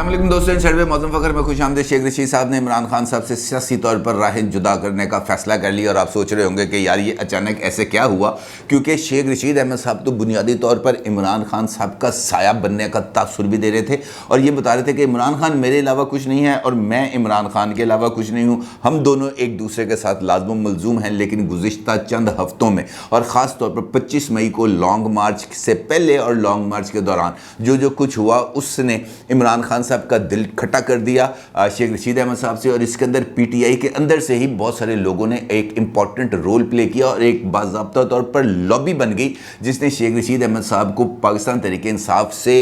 علیکم دوستوں، شرب معظم فخر میں خوش آمدید۔ شیخ رشید صاحب نے عمران خان صاحب سے سیاسی طور پر راہیں جدا کرنے کا فیصلہ کر لیا، اور آپ سوچ رہے ہوں گے کہ یار یہ اچانک ایسے کیا ہوا، کیونکہ شیخ رشید احمد صاحب تو بنیادی طور پر عمران خان صاحب کا سایہ بننے کا تاثر بھی دے رہے تھے، اور یہ بتا رہے تھے کہ عمران خان میرے علاوہ کچھ نہیں ہے اور میں عمران خان کے علاوہ کچھ نہیں ہوں، ہم دونوں ایک دوسرے کے ساتھ لازم و ملزوم ہیں۔ لیکن گزشتہ چند ہفتوں میں اور خاص طور پر 25 مئی کو لانگ مارچ سے پہلے اور لانگ مارچ کے دوران جو کچھ ہوا، اس نے عمران خان صاحب کا دل کھٹا کر دیا شیخ رشید احمد صاحب سے، اور اس کے اندر پی ٹی آئی کے اندر سے ہی بہت سارے لوگوں نے ایک امپورٹنٹ رول پلے کیا اور ایک باضابطہ طور پر لابی بن گئی، جس نے شیخ رشید احمد صاحب کو پاکستان تحریک انصاف سے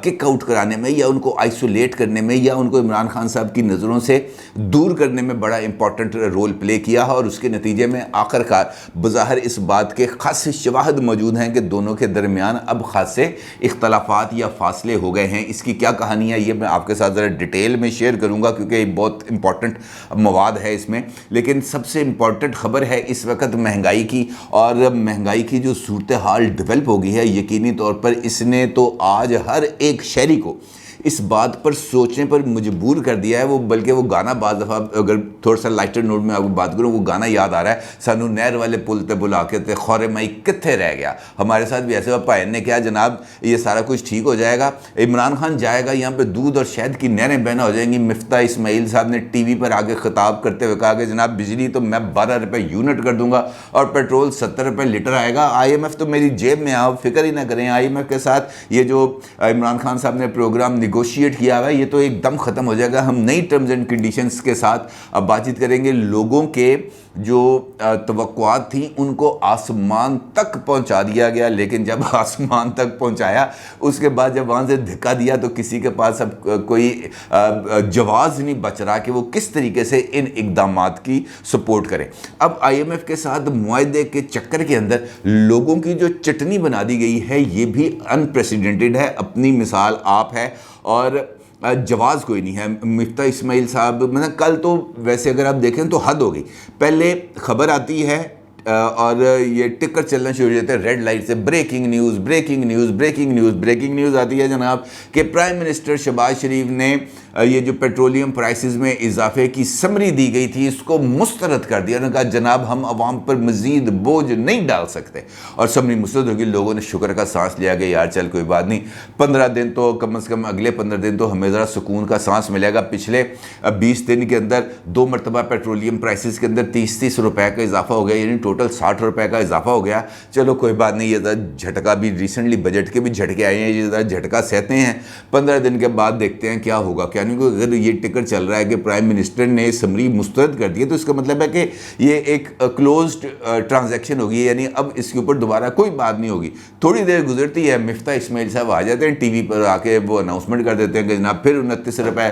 کک آؤٹ کرانے میں یا ان کو آئسولیٹ کرنے میں یا ان کو عمران خان صاحب کی نظروں سے دور کرنے میں بڑا امپورٹنٹ رول پلے کیا، اور اس کے نتیجے میں آخر کار بظاہر اس بات کے خاصے شواہد موجود ہیں کہ دونوں کے درمیان اب خاصے اختلافات یا فاصلے ہو گئے ہیں۔ اس کی کیا کہانی ہے یہ میں آپ کے ساتھ ذرا ڈیٹیل میں شیئر کروں گا، کیونکہ یہ بہت امپورٹنٹ مواد ہے اس میں۔ لیکن سب سے امپورٹنٹ خبر ہے اس وقت مہنگائی کی، اور مہنگائی کی جو صورتحال ڈیولپ ہو گئی ہے، یقینی طور پر اس نے تو آج ہر ایک شہری کو اس بات پر سوچنے پر مجبور کر دیا ہے۔ وہ بلکہ وہ گانا بعض دفعہ اگر تھوڑا سا لائٹر نوٹ میں آپ کو بات کروں، وہ گانا یاد آ رہا ہے، سانو نہر والے پل تے بلا کے تے خورے مائی کتھے رہ گیا۔ ہمارے ساتھ بھی ایسے ہوا، بھائی نے کہا جناب یہ سارا کچھ ٹھیک ہو جائے گا، عمران خان جائے گا، یہاں پہ دودھ اور شہد کی نہریں بہنا ہو جائیں گی۔ مفتاح اسماعیل صاحب نے ٹی وی پر آگے خطاب کرتے ہوئے کہا کہ جناب بجلی تو میں 12 روپے یونٹ کر دوں گا اور پیٹرول 70 روپے لیٹر آئے گا، آئی ایم ایف تو میری جیب میں آپ فکر ہی نہ کریں۔ آئی ایم ایف کے ساتھ یہ جو عمران خان صاحب نے پروگرام نیگوشیٹ کیا ہوا ہے، یہ تو ایک دم ختم ہو جائے گا، ہم نئی ٹرمز اینڈ کنڈیشنز کے ساتھ اب بات چیت کریں گے۔ لوگوں کے جو توقعات تھیں ان کو آسمان تک پہنچا دیا گیا، لیکن جب آسمان تک پہنچایا اس کے بعد جب وہاں سے دھکا دیا تو کسی کے پاس اب کوئی جواز نہیں بچ رہا کہ وہ کس طریقے سے ان اقدامات کی سپورٹ کریں۔ اب آئی ایم ایف کے ساتھ معاہدے کے چکر کے اندر لوگوں کی جو چٹنی بنا دی گئی ہے یہ بھی انپریسیڈنٹڈ ہے، اپنی مثال آپ ہے، اور جواز کوئی نہیں ہے۔ مفتاح اسماعیل صاحب مطلب کل تو ویسے اگر آپ دیکھیں تو حد ہو گئی، پہلے خبر آتی ہے اور یہ ٹکر چلنا شروع ہو جاتے ہیں ریڈ لائٹ سے، breaking news breaking news breaking news breaking news آتی ہے جناب کہ پرائم منسٹر شہباز شریف نے یہ جو پیٹرولیم پرائسز میں اضافے کی سمری دی گئی تھی اس کو مسترد کر دیا۔ انہوں نے کہا جناب ہم عوام پر مزید بوجھ نہیں ڈال سکتے، اور سمری مسترد ہوگی۔ لوگوں نے شکر کا سانس لیا کہ یار چل کوئی بات نہیں، 15 دن تو کم از کم اگلے 15 دن تو ہمیں ذرا سکون کا سانس ملے گا۔ پچھلے 20 دن کے اندر 2 مرتبہ پیٹرولیم پرائسز کے اندر 30 روپے کا اضافہ ہو گیا، یعنی ٹوٹل 60 روپے کا اضافہ ہو گیا۔ چلو کوئی بات نہیں، یہ جھٹکا بھی ریسنٹلی بجٹ کے بھی جھٹکے آئے ہیں، یہ جھٹکا سہتے ہیں، 15 دن کے بعد دیکھتے ہیں کیا ہوگا کیا نہیں ہوگا۔ اگر یہ ٹکر چل رہا ہے کہ پرائم منسٹر نے سمری مسترد کر دی تو اس کا مطلب ہے کہ یہ ایک کلوزڈ ٹرانزیکشن ہوگی، یعنی اب اس کے اوپر دوبارہ کوئی بات نہیں ہوگی۔ تھوڑی دیر گزرتی ہے، مفتاح اسماعیل صاحب آ جاتے ہیں ٹی وی پر، آ کے وہ اناؤنسمنٹ کر دیتے ہیں کہ جناب پھر 29 روپے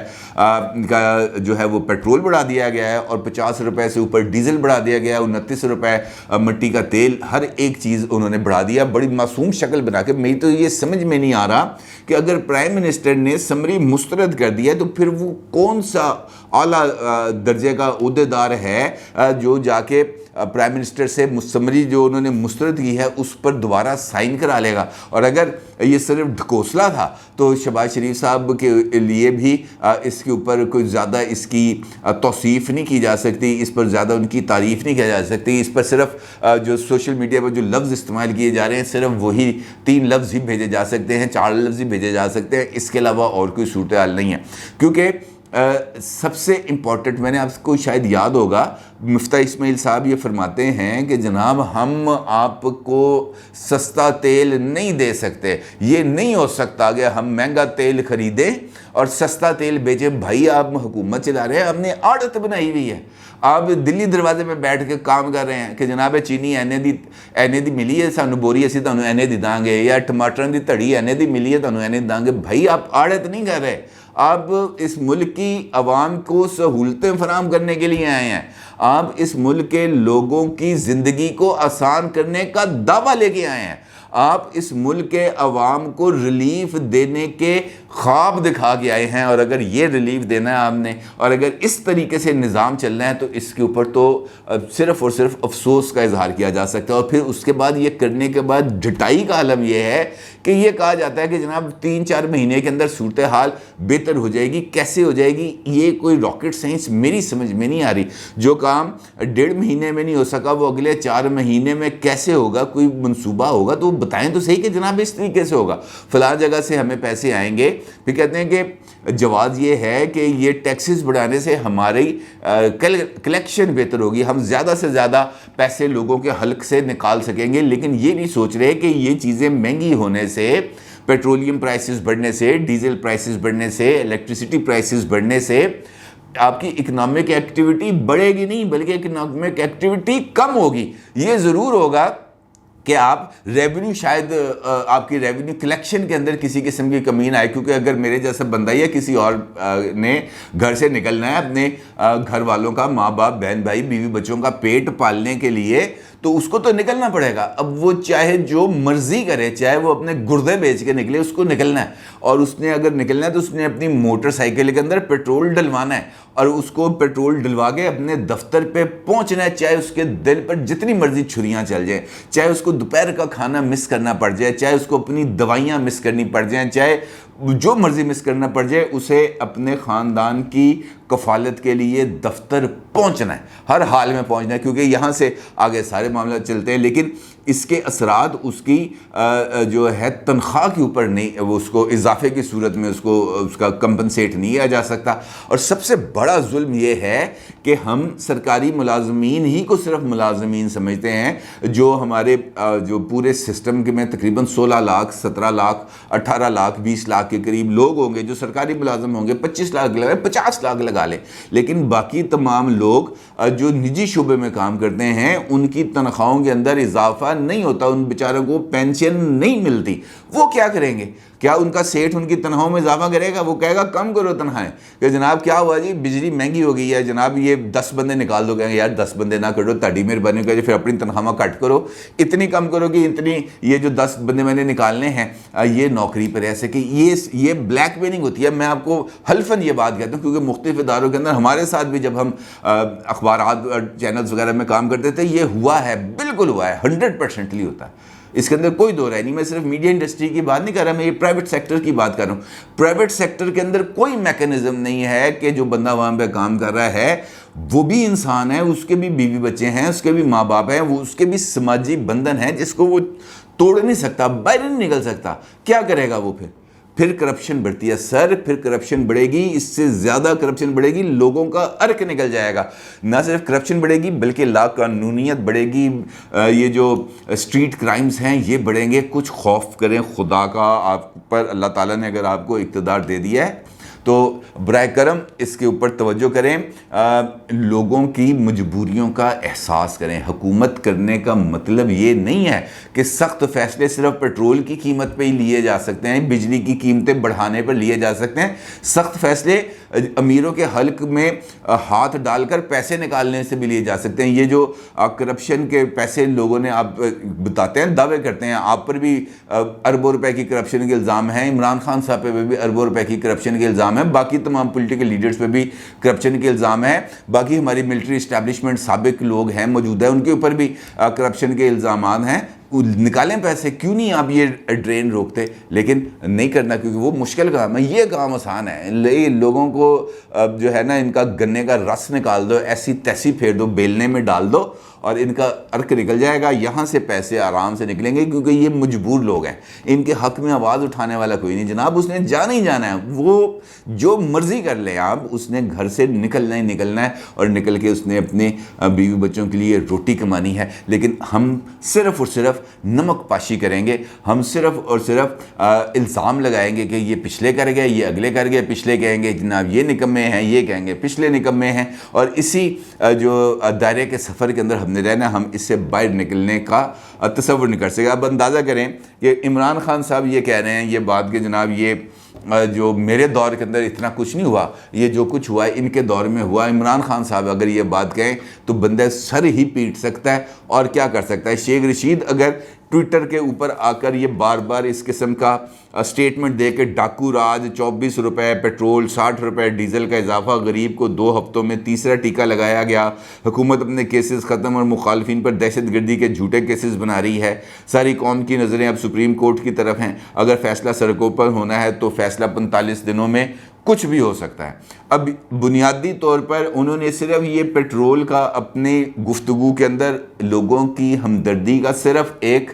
کا جو ہے وہ پیٹرول بڑھا دیا گیا ہے، اور 50 روپے سے اوپر ڈیزل بڑھا دیا گیا ہے، 29 روپے مٹی کا تیل، ہر ایک چیز انہوں نے بڑھا دیا بڑی معصوم شکل بنا کے۔ میری تو یہ سمجھ میں نہیں آ رہا کہ اگر پرائم منسٹر نے سمری مسترد کر دیا تو پھر وہ کون سا اعلیٰ درجے کا عہدیدار ہے جو جا کے پرائم منسٹر سے سمری جو انہوں نے مسترد کی ہے اس پر دوبارہ سائن کرا لے گا۔ اور اگر یہ صرف ڈھکوسلا تھا تو شہباز شریف صاحب کے لیے بھی اس کے اوپر کوئی زیادہ اس کی توصیف نہیں کی جا سکتی، اس پر زیادہ ان کی تعریف نہیں کی جا سکتی۔ اس پر صرف جو سوشل میڈیا پر جو لفظ استعمال کیے جا رہے ہیں صرف وہی 3 لفظ ہی بھیجے جا سکتے ہیں، 4 لفظ ہی بھیجے جا سکتے ہیں، اس کے علاوہ اور کوئی صورتحال نہیں ہے۔ کیونکہ سب سے امپورٹنٹ، میں نے آپ کو شاید یاد ہوگا، مفتاح اسماعیل صاحب یہ فرماتے ہیں کہ جناب ہم آپ کو سستا تیل نہیں دے سکتے، یہ نہیں ہو سکتا کہ ہم مہنگا تیل خریدیں اور سستا تیل بیچیں۔ بھائی آپ حکومت چلا رہے ہیں، ہم نے عادت بنائی ہوئی ہے، آپ دلی دروازے میں بیٹھ کے کام کر رہے ہیں کہ جناب چینی اینے دی ملی ہے سانو بوری اسی تانوں اینے دی داں گے، یا ٹماٹر دی تڑی اینے دی ملی ہے تانوں اینے دی داں گے۔ بھائی آپ عادت نہیں کر رہے، آپ اس ملک کی عوام کو سہولتیں فراہم کرنے کے لیے آئے ہیں، آپ اس ملک کے لوگوں کی زندگی کو آسان کرنے کا دعویٰ لے کے آئے ہیں۔ آپ اس ملک کے عوام کو ریلیف دینے کے خواب دکھا کے آئے ہیں، اور اگر یہ ریلیف دینا ہے آپ نے، اور اگر اس طریقے سے نظام چلنا ہے، تو اس کے اوپر تو صرف اور صرف افسوس کا اظہار کیا جا سکتا ہے۔ اور پھر اس کے بعد یہ کرنے کے بعد ڈٹائی کا عالم یہ ہے کہ یہ کہا جاتا ہے کہ جناب 3-4 مہینے کے اندر صورتحال بہتر ہو جائے گی۔ کیسے ہو جائے گی؟ یہ کوئی راکٹ سائنس میری سمجھ میں نہیں آ رہی۔ جو کام 1.5 مہینے میں نہیں ہو سکا وہ اگلے 4 مہینے میں کیسے ہوگا؟ کوئی منصوبہ ہوگا تو بتائیں تو صحیح کہ جناب اس طریقے سے ہوگا، فلاں جگہ سے ہمیں پیسے آئیں گے۔ پھر کہتے ہیں کہ جواز یہ ہے کہ یہ ٹیکسز بڑھانے سے ہماری کلیکشن بہتر ہوگی، ہم زیادہ سے زیادہ پیسے لوگوں کے حلق سے نکال سکیں گے، لیکن یہ نہیں سوچ رہے کہ یہ چیزیں مہنگی ہونے سے، پیٹرولیم پرائسز بڑھنے سے، ڈیزل پرائسز بڑھنے سے، الیکٹریسٹی پرائسز بڑھنے سے آپ کی اکنامک ایکٹیویٹی بڑھے گی نہیں، بلکہ اکنامک ایکٹیویٹی کم ہوگی۔ یہ ضرور ہوگا کہ آپ ریونیو، شاید آپ کی ریونیو کلیکشن کے اندر کسی قسم کی کمی نہ آئے، کیونکہ اگر میرے جیسا بندہ یا کسی اور نے گھر سے نکلنا ہے اپنے گھر والوں کا، ماں باپ، بہن بھائی، بیوی بچوں کا پیٹ پالنے کے لیے، تو اس کو تو نکلنا پڑے گا۔ اب وہ چاہے جو مرضی کرے، چاہے وہ اپنے گردے بیچ کے نکلے، اس کو نکلنا ہے، اور اس نے اگر نکلنا ہے تو اس نے اپنی موٹر سائیکل کے اندر پیٹرول ڈلوانا ہے، اور اس کو پیٹرول ڈلوا کے اپنے دفتر پہ پہنچنا ہے، چاہے اس کے دل پر جتنی مرضی چھریاں چل جائیں، چاہے اس کو دوپہر کا کھانا مس کرنا پڑ جائے، چاہے اس کو اپنی دوائیاں مس کرنی پڑ جائیں، چاہے جو مرضی مس کرنا پڑ جائے، اسے اپنے خاندان کی کفالت کے لیے دفتر پہنچنا ہے، ہر حال میں پہنچنا ہے، کیونکہ یہاں سے آگے سارے معاملات چلتے ہیں۔ لیکن اس کے اثرات اس کی جو ہے تنخواہ کے اوپر نہیں، وہ اس کو اضافے کی صورت میں اس کا کمپنسیٹ نہیں کیا جا سکتا۔ اور سب سے بڑا ظلم یہ ہے کہ ہم سرکاری ملازمین ہی کو صرف ملازمین سمجھتے ہیں، جو ہمارے جو پورے سسٹم کے میں تقریباً 16 لاکھ، 17 لاکھ، 18 لاکھ، 20 لاکھ کے قریب لوگ ہوں گے جو سرکاری ملازم ہوں گے۔ 25 لاکھ لگائیں، 50 لاکھ لگا لیں، لیکن باقی تمام لوگ جو نجی شعبے میں کام کرتے ہیں، ان کی تنخواہوں کے اندر اضافہ نہیں ہوتا، ان بیچاروں کو پینشن نہیں ملتی۔ وہ کیا کریں گے؟ کیا ان کا سیٹھ ان کی تنخواہوں میں اضافہ کرے گا؟ وہ کہے گا کم کرو تنخواہیں، کہ جناب کیا ہوا جی، بجلی مہنگی ہو گئی ہے جناب، یہ 10 بندے نکال دو، کہیں یار 10 بندے نہ کرو، تاڑی مہربانی کر، پھر اپنی تنخواہ کٹ کرو، اتنی کم کرو کہ اتنی یہ جو 10 بندے میں نے نکالنے ہیں یہ نوکری پر رہ سکے۔ یہ بلیک میلنگ ہوتی ہے۔ میں آپ کو حلفاً یہ بات کہتا ہوں، کیونکہ مختلف اداروں کے اندر ہمارے ساتھ بھی جب ہم اخبارات اور چینلز وغیرہ میں کام کرتے تھے، یہ ہوا ہے، بالکل ہوا ہے، 100% ہوتا ہے، اس کے اندر کوئی دو رائے نہیں۔ میں صرف میڈیا انڈسٹری کی بات نہیں کر رہا، میں یہ پرائیویٹ سیکٹر کی بات کر رہا ہوں۔ پرائیویٹ سیکٹر کے اندر کوئی میکانزم نہیں ہے کہ جو بندہ وہاں پہ کام کر رہا ہے وہ بھی انسان ہے، اس کے بھی بیوی بچے ہیں، اس کے بھی ماں باپ ہیں، وہ اس کے بھی سماجی بندھن ہے جس کو وہ توڑ نہیں سکتا، باہر نہیں نکل سکتا۔ کیا کرے گا وہ؟ پھر کرپشن بڑھتی ہے سر، پھر کرپشن بڑھے گی، اس سے زیادہ کرپشن بڑھے گی، لوگوں کا عرق نکل جائے گا۔ نہ صرف کرپشن بڑھے گی بلکہ لا قانونیت بڑھے گی، یہ جو اسٹریٹ کرائمز ہیں یہ بڑھیں گے۔ کچھ خوف کریں خدا کا، آپ پر اللہ تعالیٰ نے اگر آپ کو اقتدار دے دیا ہے تو برائے کرم اس کے اوپر توجہ کریں، لوگوں کی مجبوریوں کا احساس کریں۔ حکومت کرنے کا مطلب یہ نہیں ہے کہ سخت فیصلے صرف پیٹرول کی قیمت پہ ہی لیے جا سکتے ہیں، بجلی کی قیمتیں بڑھانے پر لیے جا سکتے ہیں۔ سخت فیصلے امیروں کے حلق میں ہاتھ ڈال کر پیسے نکالنے سے بھی لیے جا سکتے ہیں۔ یہ جو کرپشن کے پیسے لوگوں نے آپ بتاتے ہیں، دعوے کرتے ہیں، آپ پر بھی اربوں روپے کی کرپشن کے الزام ہیں، عمران خان صاحب پہ بھی اربوں روپے کی کرپشن کے الزام ہیں، باقی تمام پولیٹیکل لیڈرز پہ بھی کرپشن کے الزام ہیں، باقی ہماری ملٹری اسٹیبلشمنٹ سابق لوگ ہیں موجودہ ہیں، ان کے اوپر بھی کرپشن کے الزامات ہیں۔ نکالیں پیسے، کیوں نہیں آپ یہ ڈرین روکتے؟ لیکن نہیں کرنا، کیونکہ وہ مشکل کام ہے، یہ کام آسان ہے۔ لوگوں کو جو ہے نا ان کا گنے کا رس نکال دو، ایسی تیسی پھیر دو، بیلنے میں ڈال دو اور ان کا عرق نکل جائے گا، یہاں سے پیسے آرام سے نکلیں گے، کیونکہ یہ مجبور لوگ ہیں، ان کے حق میں آواز اٹھانے والا کوئی نہیں۔ جناب اس نے جانا ہی جانا ہے، وہ جو مرضی کر لیں آپ، اس نے گھر سے نکلنا ہی نکلنا ہے، اور نکل کے اس نے اپنے بیوی بچوں کے لیے روٹی کمانی ہے۔ لیکن ہم صرف اور صرف نمک پاشی کریں گے، ہم صرف اور صرف الزام لگائیں گے کہ یہ پچھلے کر گئے، یہ اگلے کر گئے، پچھلے کہیں گے جناب یہ نکمے ہیں، یہ کہیں گے پچھلے نکمے ہیں، اور اسی جو دائرے کے سفر کے اندر ہم نے رہنا، ہم اس سے باہر نکلنے کا تصور نہیں کر سکے۔ اب اندازہ کریں کہ عمران خان صاحب یہ کہہ رہے ہیں یہ بات کہ جناب یہ جو میرے دور کے اندر اتنا کچھ نہیں ہوا، یہ جو کچھ ہوا ہے ان کے دور میں ہوا۔ عمران خان صاحب اگر یہ بات کہیں تو بندہ سر ہی پیٹ سکتا ہے، اور کیا کر سکتا ہے۔ شیخ رشید اگر ٹویٹر کے اوپر آ کر یہ بار بار اس قسم کا سٹیٹمنٹ دے کے ڈاکو راج، 24 روپے پیٹرول، 60 روپے ڈیزل کا اضافہ، غریب کو 2 ہفتوں میں تیسرا ٹیکہ لگایا گیا، حکومت اپنے کیسز ختم اور مخالفین پر دہشت گردی کے جھوٹے کیسز بنا رہی ہے، ساری قوم کی نظریں اب سپریم کورٹ کی طرف ہیں، اگر فیصلہ سڑکوں پر ہونا ہے تو فیصلہ 45 دنوں میں کچھ بھی ہو سکتا ہے۔ اب بنیادی طور پر انہوں نے صرف یہ پیٹرول کا اپنے گفتگو کے اندر لوگوں کی ہمدردی کا صرف ایک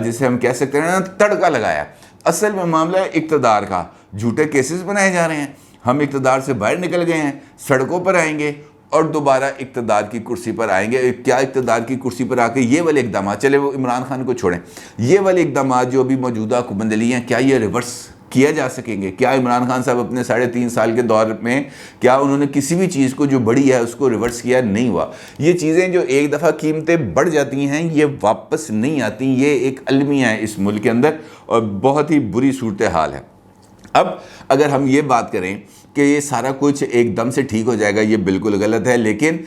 جسے ہم کہہ سکتے ہیں نا تڑکا لگایا، اصل میں معاملہ ہے اقتدار کا، جھوٹے کیسز بنائے جا رہے ہیں، ہم اقتدار سے باہر نکل گئے ہیں، سڑکوں پر آئیں گے اور دوبارہ اقتدار کی کرسی پر آئیں گے۔ کیا اقتدار کی کرسی پر آ کے یہ والے اقدامات، چلے وہ عمران خان کو چھوڑیں، یہ والے اقدامات جو ابھی موجودہ حکومت علی ہیں، کیا یہ ریورس کیا جا سکیں گے؟ کیا عمران خان صاحب اپنے 3.5 سال کے دور میں کیا انہوں نے کسی بھی چیز کو جو بڑی ہے اس کو ریورس کیا؟ نہیں ہوا۔ یہ چیزیں جو ایک دفعہ قیمتیں بڑھ جاتی ہیں یہ واپس نہیں آتی، یہ ایک المیہ ہے اس ملک کے اندر اور بہت ہی بری صورتحال ہے۔ اب اگر ہم یہ بات کریں کہ یہ سارا کچھ ایک دم سے ٹھیک ہو جائے گا، یہ بالکل غلط ہے، لیکن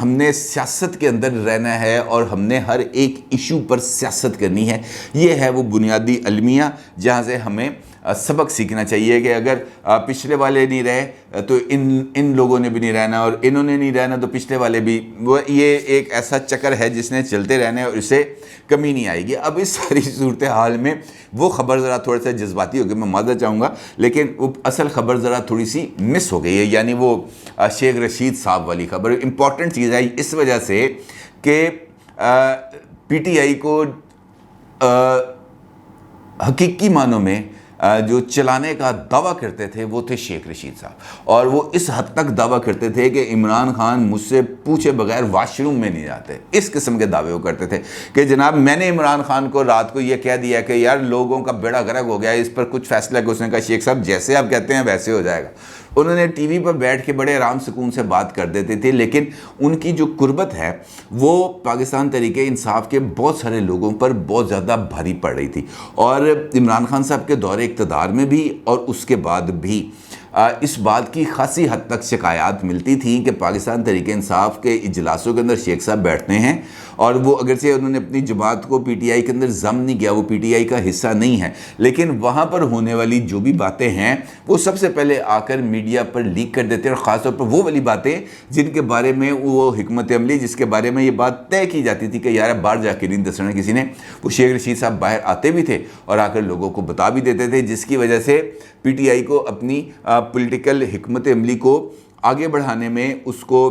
ہم نے سیاست کے اندر رہنا ہے اور ہم نے ہر ایک ایشو پر سیاست کرنی ہے۔ یہ ہے وہ بنیادی المیہ جہاں سے ہمیں سبق سیکھنا چاہیے کہ اگر پچھلے والے نہیں رہے تو ان لوگوں نے بھی نہیں رہنا، اور انہوں نے نہیں رہنا تو پچھلے والے بھی، وہ یہ ایک ایسا چکر ہے جس نے چلتے رہنا ہے اور اسے کمی نہیں آئے گی۔ اب اس ساری صورتحال میں وہ خبر ذرا تھوڑا سا جذباتی ہو گئی، میں معذرت چاہوں گا، لیکن وہ اصل خبر ذرا تھوڑی سی مس ہو گئی ہے، یعنی وہ شیخ رشید صاحب والی خبر امپورٹنٹ چیز ہے اس وجہ سے کہ پی ٹی آئی کو حقیقی معنوں میں جو چلانے کا دعویٰ کرتے تھے وہ تھے شیخ رشید صاحب، اور وہ اس حد تک دعویٰ کرتے تھے کہ عمران خان مجھ سے پوچھے بغیر واش روم میں نہیں جاتے، اس قسم کے دعوے وہ کرتے تھے کہ جناب میں نے عمران خان کو رات کو یہ کہہ دیا کہ یار لوگوں کا بیڑا غرق ہو گیا ہے، اس پر کچھ فیصلہ کہ اس نے کہا شیخ صاحب جیسے آپ کہتے ہیں ویسے ہو جائے گا۔ انہوں نے ٹی وی پر بیٹھ کے بڑے آرام سکون سے بات کر دیتے تھے، لیکن ان کی جو قربت ہے وہ پاکستان تحریک انصاف کے بہت سارے لوگوں پر بہت زیادہ بھاری پڑ رہی تھی، اور عمران خان صاحب کے دور اقتدار میں بھی اور اس کے بعد بھی اس بات کی خاصی حد تک شکایات ملتی تھیں کہ پاکستان تحریک انصاف کے اجلاسوں کے اندر شیخ صاحب بیٹھتے ہیں اور وہ اگرچہ انہوں نے اپنی جماعت کو پی ٹی آئی کے اندر ضم نہیں کیا، وہ پی ٹی آئی کا حصہ نہیں ہے، لیکن وہاں پر ہونے والی جو بھی باتیں ہیں وہ سب سے پہلے آ کر میڈیا پر لیک کر دیتے ہیں، اور خاص طور پر وہ والی باتیں جن کے بارے میں وہ حکمت عملی جس کے بارے میں یہ بات طے کی جاتی تھی کہ یار باہر جا کے نہیں دسنا کسی نے، وہ شیخ رشید صاحب باہر آتے بھی تھے اور آ کر لوگوں کو بتا بھی دیتے تھے، جس کی وجہ سے پی ٹی آئی کو اپنی پولیٹیکل حکمت عملی کو آگے بڑھانے میں، اس کو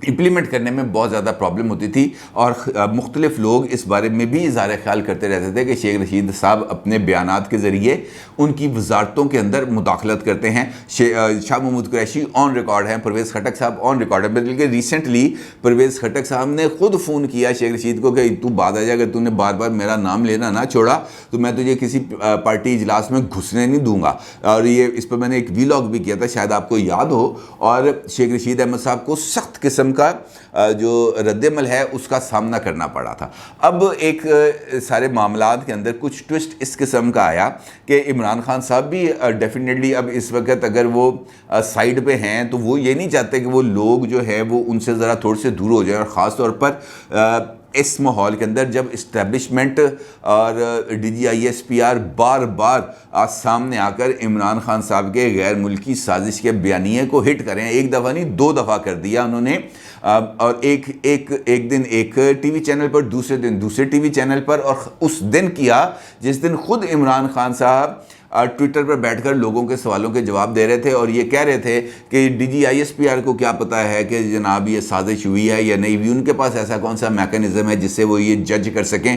امپلیمنٹ کرنے میں بہت زیادہ پرابلم ہوتی تھی، اور مختلف لوگ اس بارے میں بھی اظہار خیال کرتے رہتے تھے کہ شیخ رشید صاحب اپنے بیانات کے ذریعے ان کی وزارتوں کے اندر مداخلت کرتے ہیں۔ شاہ محمود قریشی آن ریکارڈ ہیں، پرویز خٹک صاحب آن ریکارڈ ہیں، بلکہ ریسنٹلی پرویز خٹک صاحب نے خود فون کیا شیخ رشید کو کہ تو بعد آ جا، اگر تو نے بار بار میرا نام لینا نہ چھوڑا تو میں تجھے کسی پارٹی اجلاس میں گھسنے نہیں دوں گا، اور یہ اس پر میں نے ایک ویلاگ بھی کیا تھا، شاید آپ کو یاد ہو، اور شیخ رشید احمد صاحب کو سخت قسم کا جو رد عمل ہے اس کا سامنا کرنا پڑا تھا۔ اب ایک سارے معاملات کے اندر کچھ ٹوسٹ اس قسم کا آیا کہ عمران خان صاحب بھی ڈیفینیٹلی اب اس وقت اگر وہ سائیڈ پہ ہیں تو وہ یہ نہیں چاہتے کہ وہ لوگ جو ہے وہ ان سے ذرا تھوڑے سے دور ہو جائیں، اور خاص طور پر اس ماحول کے اندر جب اسٹیبلشمنٹ اور D G I S P R بار بار سامنے آ کر عمران خان صاحب کے غیر ملکی سازش کے بیانیے کو ہٹ کریں، ایک دفعہ نہیں 2 دفعہ کر دیا انہوں نے، اور ایک دن ایک ٹی وی چینل پر، دوسرے دن دوسرے ٹی وی چینل پر، اور اس دن کیا جس دن خود عمران خان صاحب ٹویٹر پر بیٹھ کر لوگوں کے سوالوں کے جواب دے رہے تھے اور یہ کہہ رہے تھے کہ D G I S P R کو کیا پتہ ہے کہ جناب یہ سازش ہوئی ہے یا نہیں ہوئی، ان کے پاس ایسا کون سا میکانزم ہے جس سے وہ یہ جج کر سکیں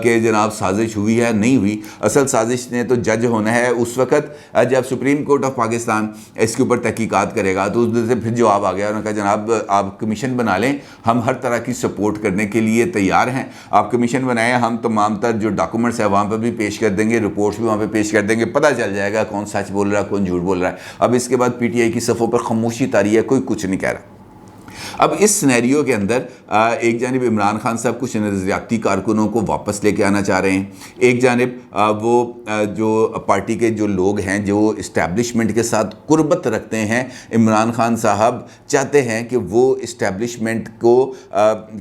کہ جناب سازش ہوئی ہے نہیں ہوئی۔ اصل سازش نے تو جج ہونا ہے اس وقت جب سپریم کورٹ آف پاکستان اس کے اوپر تحقیقات کرے گا، تو اس سے پھر جواب آ گیا، انہوں نے کہا جناب آپ کمیشن بنا لیں، ہم ہر طرح کی سپورٹ کرنے کے لیے تیار ہیں، آپ کمیشن بنائیں، ہم تمام تر جو ڈاکومنٹس ہیں وہاں پہ بھی پیش کر دیں گے، رپورٹس بھی وہاں پہ پیش کر دیں گے، پتہ چل جائے گا کون سچ بول رہا ہے کون جھوٹ بول رہا ہے۔ اب اس کے بعد پی ٹی آئی کی صفوں پر خاموشی طاری ہے، کوئی کچھ نہیں کہہ رہا۔ اب اس سینیریو کے اندر ایک جانب عمران خان صاحب کچھ نظریاتی کارکنوں کو واپس لے کے آنا چاہ رہے ہیں، ایک جانب وہ جو پارٹی کے جو لوگ ہیں جو اسٹیبلشمنٹ کے ساتھ قربت رکھتے ہیں، عمران خان صاحب چاہتے ہیں کہ وہ اسٹیبلشمنٹ کو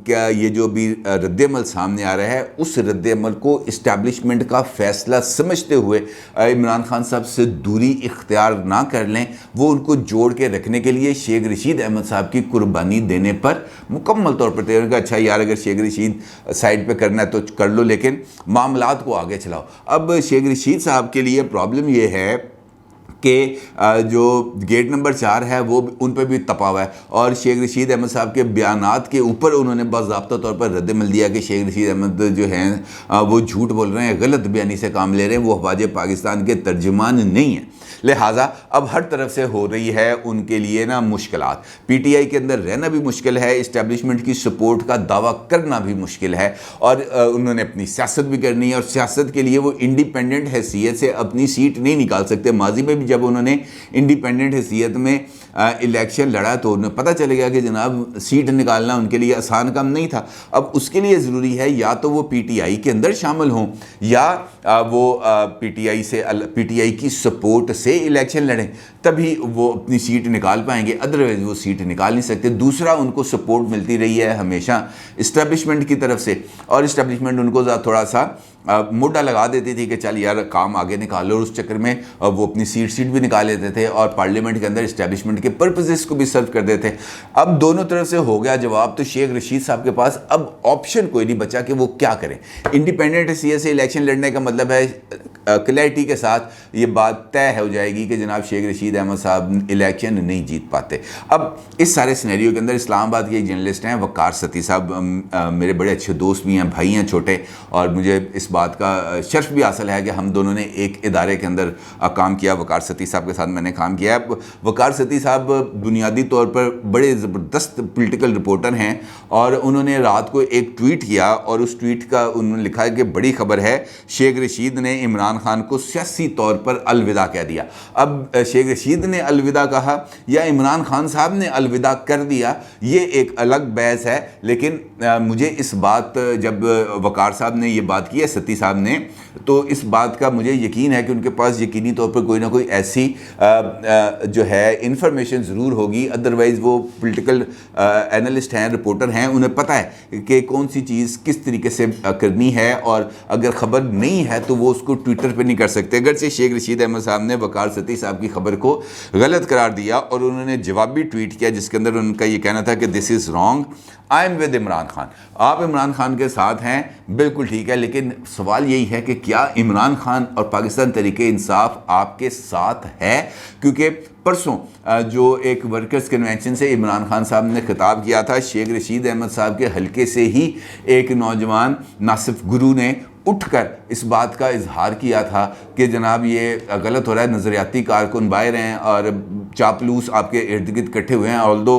کیا یہ جو بھی رد عمل سامنے آ رہا ہے اس رد عمل کو اسٹیبلشمنٹ کا فیصلہ سمجھتے ہوئے عمران خان صاحب سے دوری اختیار نہ کر لیں، وہ ان کو جوڑ کے رکھنے کے لیے شیخ رشید احمد صاحب کی قربانی دینے پر مکمل طور پر تیار. اچھا یار اگر شیخ رشید سائڈ پہ کرنا ہے تو کر لو لیکن معاملات کو آگے چلاؤ. اب شیخ رشید صاحب کے لیے پرابلم یہ ہے کہ جو گیٹ نمبر 4 ہے وہ ان پہ بھی تپا ہوا ہے، اور شیخ رشید احمد صاحب کے بیانات کے اوپر انہوں نے باضابطہ طور پر رد عمل دیا کہ شیخ رشید احمد جو ہیں وہ جھوٹ بول رہے ہیں، غلط بیانی سے کام لے رہے ہیں، وہ افواج پاکستان کے ترجمان نہیں ہیں. لہٰذا اب ہر طرف سے ہو رہی ہے ان کے لیے نا مشکلات. پی ٹی آئی کے اندر رہنا بھی مشکل ہے، اسٹیبلشمنٹ کی سپورٹ کا دعویٰ کرنا بھی مشکل ہے، اور انہوں نے اپنی سیاست بھی کرنی ہے، اور سیاست کے لیے وہ انڈیپینڈنٹ حیثیت سے اپنی سیٹ نہیں نکال سکتے. ماضی میں بھی جب انہوں نے انڈیپینڈنٹ حیثیت میں الیکشن لڑا تو انہیں پتہ چلے گیا کہ جناب سیٹ نکالنا ان کے لیے آسان کام نہیں تھا. اب اس کے لیے ضروری ہے یا تو وہ پی ٹی آئی کے اندر شامل ہوں یا وہ پی ٹی آئی کی سپورٹ سے الیکشن لڑیں، تبھی وہ اپنی سیٹ نکال پائیں گے، ادروائز وہ سیٹ نکال نہیں سکتے. دوسرا ان کو سپورٹ ملتی رہی ہے ہمیشہ اسٹیبلشمنٹ کی طرف سے، اور اسٹیبلشمنٹ ان کو تھوڑا سا موڈا لگا دیتی تھی کہ چل یار کام آگے نکال لو، اور اس چکر میں وہ اپنی سیٹ بھی نکال لیتے تھے اور پارلیمنٹ کے اندر اسٹیبلشمنٹ کے پرپزز کو بھی سرو کر دیتے. اب دونوں طرف سے ہو گیا جواب، تو شیخ رشید صاحب کے پاس اب آپشن کوئی نہیں بچا کہ وہ کیا کریں. انڈیپینڈنٹ حیثیت سے الیکشن لڑنے کا مطلب ہے کلیئرٹی کے ساتھ یہ بات طے ہو جائے گی کہ جناب شیخ رشید احمد صاحب الیکشن نہیں جیت پاتے. اب اس سارے سینیریو کے اندر اسلام آباد کے ایک جرنلسٹ ہیں وقار ستی صاحب، میرے بڑے اچھے دوست بھی ہیں، بھائی ہیں چھوٹے، اور مجھے اس بات کا شرف بھی حاصل ہے کہ ہم دونوں نے ایک ادارے کے اندر کام کیا. وقار ستی صاحب کے ساتھ میں نے کام کیا ہے. وقار ستی صاحب بنیادی طور پر بڑے زبردست پولیٹیکل رپورٹر ہیں، اور انہوں نے رات کو ایک ٹویٹ کیا، اور اس ٹویٹ کا انہوں نے لکھا ہے کہ بڑی خبر ہے، شیخ رشید نے عمران خان کو سیاسی طور پر الوداع کہہ دیا. اب شیخ رشید نے الوداع کہا یا عمران خان صاحب نے الوداع کر دیا، یہ ایک الگ بحث ہے. لیکن مجھے اس بات جب وقار صاحب نے یہ بات کی ہے، ستی صاحب نے، تو اس بات کا مجھے یقین ہے کہ ان کے پاس یقینی طور پر کوئی نہ کوئی ایسی جو ہے انفارمیشن ضرور ہوگی. ادروائز وہ پولیٹیکل اینالسٹ ہیں، رپورٹر ہیں، انہیں پتہ ہے کہ کون سی چیز کس طریقے سے کرنی ہے، اور اگر خبر نہیں ہے تو وہ اس کو ٹویٹر پہ نہیں کر سکتے. اگرچہ شیخ رشید احمد صاحب نے وقار ستی صاحب کی خبر کو غلط قرار دیا، اور انہوں نے جوابی ٹویٹ کیا جس کے اندر ان کا یہ کہنا تھا کہ this is wrong, I am with Imran Khan. آپ عمران خان کے ساتھ ہیں، بالکل ٹھیک ہے، لیکن سوال یہی ہے کہ کیا عمران خان اور پاکستان تحریک انصاف آپ کے ساتھ ہے؟ کیونکہ پرسوں جو ایک ورکرز کنونشن سے عمران خان صاحب نے خطاب کیا تھا، شیخ رشید احمد صاحب کے حلقے سے ہی ایک نوجوان ناصف گرو نے اٹھ کر اس بات کا اظہار کیا تھا کہ جناب یہ غلط ہو رہا ہے، نظریاتی کارکن باہر ہیں اور چاپلوس آپ کے ارد گرد کٹھے ہوئے ہیں. آلدو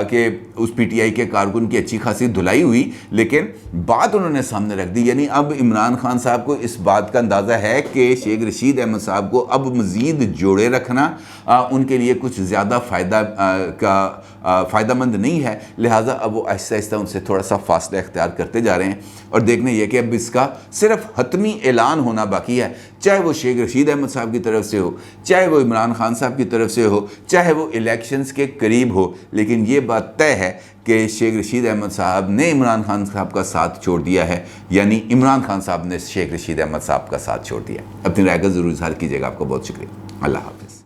کہ اس پی ٹی آئی کے کارکن کی اچھی خاصی دھلائی ہوئی، لیکن بات انہوں نے سامنے رکھ دی. یعنی اب عمران خان صاحب کو اس بات کا اندازہ ہے کہ شیخ رشید احمد صاحب کو اب مزید جوڑے رکھنا ان کے لیے کچھ زیادہ فائدہ مند نہیں ہے. لہٰذا اب وہ آہستہ آہستہ ان سے تھوڑا سا فاصلہ اختیار کرتے جا رہے ہیں، اور دیکھنے یہ کہ اب اس کا صرف حتمی اعلان ہونا باقی ہے، چاہے وہ شیخ رشید احمد صاحب کی طرف سے ہو، چاہے وہ عمران خان صاحب کی طرف سے ہو، چاہے وہ الیکشنز کے قریب ہو. لیکن یہ بات طے ہے کہ شیخ رشید احمد صاحب نے عمران خان صاحب کا ساتھ چھوڑ دیا ہے، یعنی عمران خان صاحب نے شیخ رشید احمد صاحب کا ساتھ چھوڑ دیا. اپنی رائے کا ضرور اظہار کیجیے گا. آپ کو بہت شکریہ. اللہ حافظ.